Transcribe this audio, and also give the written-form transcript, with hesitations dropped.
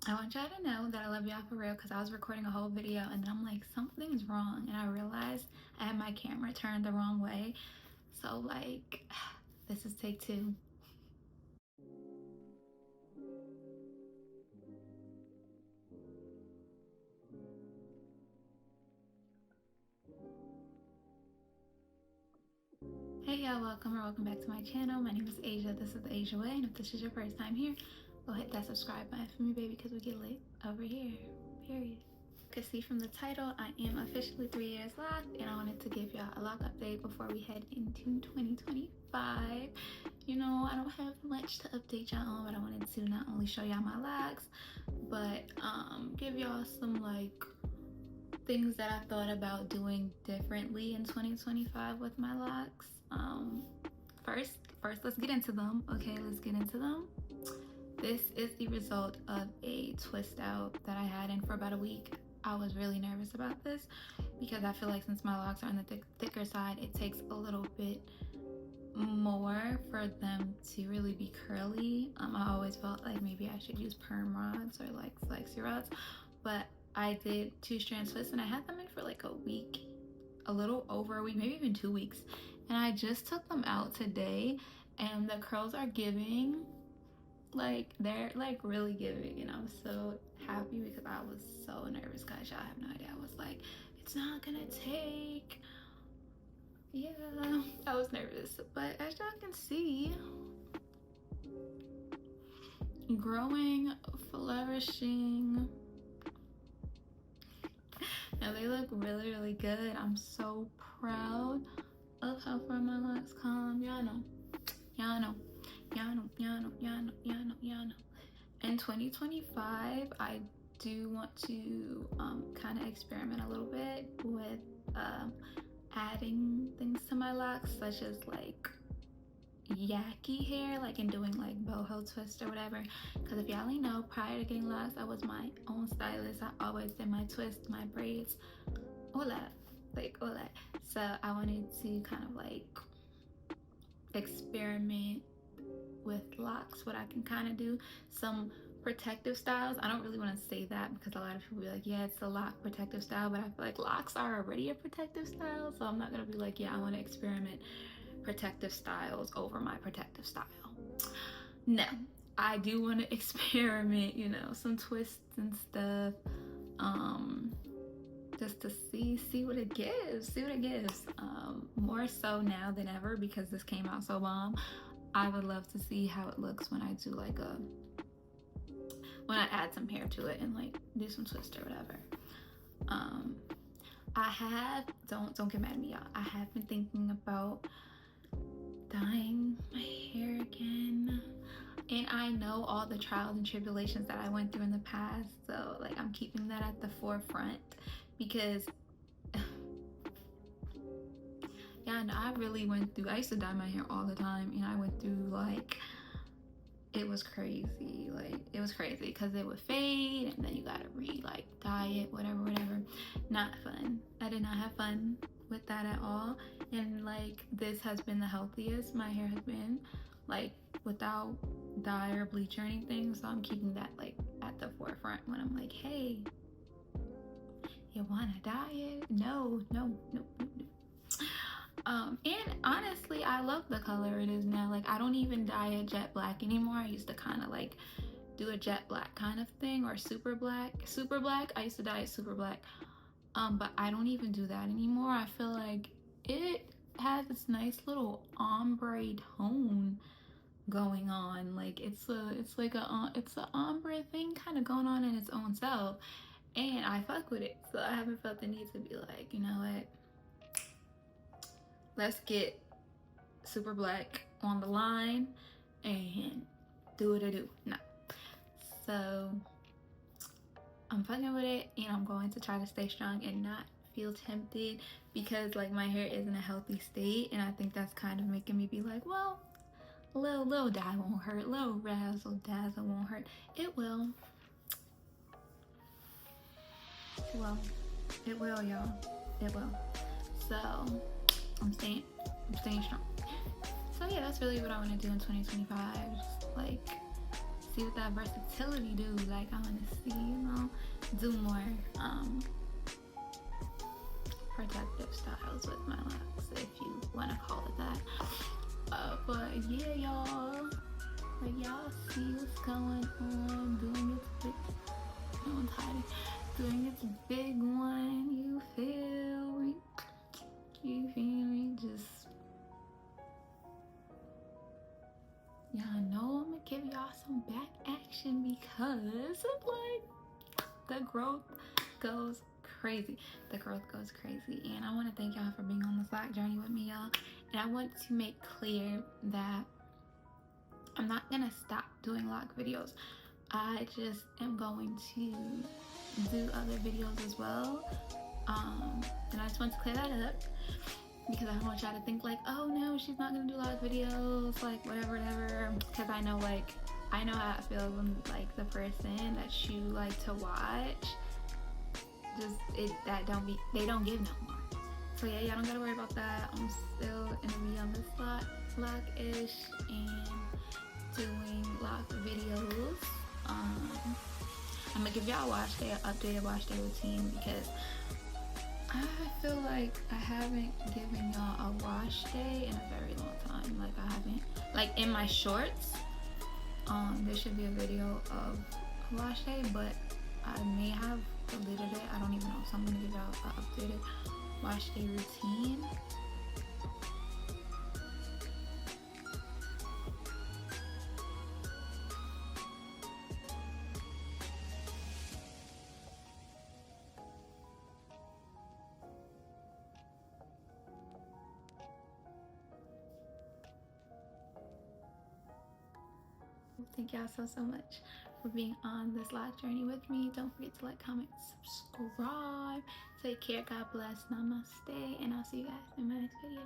I want y'all to know that I love y'all for real, because I was recording a whole video and then I'm like, something's wrong, and I realized I had my camera turned the wrong way. So like, this is take 2. Hey y'all, welcome back to my channel. My name is Asia. This is the Asia Way, and if this is your first time here, go hit that subscribe button for me, baby, because we get lit over here, period. You can see from the title, I am officially 3 years locked, and I wanted to give y'all a lock update before we head into 2025. You know, I don't have much to update y'all on, but I wanted to not only show y'all my locks, but give y'all some like things that I thought about doing differently in 2025 with my locks. First, let's get into them. Okay, let's get into them. This is the result of a twist out that I had, and for about a week, I was really nervous about this because I feel like since my locks are on the thicker side, it takes a little bit more for them to really be curly. I always felt like maybe I should use perm rods or like flexi rods, but I did 2-strand twists and I had them in for like a week, a little over a week, maybe even 2 weeks, and I just took them out today and the curls are giving. Like, they're like really giving, and I'm so happy because I was so nervous, guys. Y'all have no idea. I was like, it's not gonna take. Yeah, I was nervous, but as y'all can see, growing, flourishing. Now they look really good. I'm so proud of how far my locks come. Y'all know. In 2025, I do want to kind of experiment a little bit with adding things to my locks, such as like yucky hair, like, and doing like boho twist or whatever. Because if y'all ain't know, prior to getting locks, I was my own stylist. I always did my twists, my braids, all that. So I wanted to kind of like experiment with locks, what I can kind of do some protective styles. I don't really want to say that because a lot of people be like, yeah, it's a lock protective style, but I feel like locks are already a protective style, so I'm not gonna be like, yeah, I want to experiment protective styles over my protective style. No, I do want to experiment, you know, some twists and stuff, just to see what it gives, more so now than ever because this came out so bomb. I would love to see how it looks when I do like when I add some hair to it and like do some twist or whatever. I have, don't get mad at me, y'all, I have been thinking about dyeing my hair again, and I know all the trials and tribulations that I went through in the past, so like I'm keeping that at the forefront because yeah, and I really went through, I used to dye my hair all the time, and I went through like, it was crazy. Like, it was crazy because it would fade and then you gotta dye it, whatever. Not fun. I did not have fun with that at all. And like, this has been the healthiest my hair has been, like without dye or bleach or anything. So I'm keeping that like at the forefront when I'm like, hey, you wanna dye it? No. And honestly, I love the color it is now. Like, I don't even dye it jet black anymore. I used to kind of like do a jet black kind of thing, or super black. I used to dye it super black, but I don't even do that anymore. I feel like it has this nice little ombre tone going on. Like, it's a ombre thing kind of going on in its own self, and I fuck with it. So I haven't felt the need to be like, you know what, let's get super black on the line and do what I do. No. So I'm fucking with it, and I'm going to try to stay strong and not feel tempted because like my hair is in a healthy state, and I think that's kind of making me be like, well, little dye won't hurt, little razzle dazzle won't hurt. It will. It will, y'all. It will. So I'm staying strong. So yeah, that's really what I want to do in 2025. Just like see what that versatility do. Like, I want to see, you know, do more protective styles with my locks, if you want to call it that. But yeah, y'all, like, y'all see what's going on, doing its big, no, I'm tired, doing its big one. You feel me? You feel me? Just, y'all know I'm gonna give y'all some back action because like the growth goes crazy. The growth goes crazy, and I want to thank y'all for being on this Loc journey with me, y'all. And I want to make clear that I'm not gonna stop doing Loc videos. I just am going to do other videos as well. And I just want to clear that up because I don't want y'all to think like, oh no, she's not gonna do Loc videos, like whatever. Because I know how it feels when like the person that you like to watch just they don't give no more. So yeah, y'all don't gotta worry about that. I'm still gonna be on this Loc-ish and doing Loc videos. I'm gonna give y'all an updated wash day routine because I feel like I haven't given y'all a wash day in a very long time. Like, I haven't, like, in my shorts, there should be a video of a wash day, but I may have deleted it. I don't even know. So I'm gonna give y'all an updated wash day routine. Thank y'all so much for being on this Loc journey with me. Don't forget to like, comment, subscribe. Take care. God bless. Namaste. And I'll see you guys in my next video.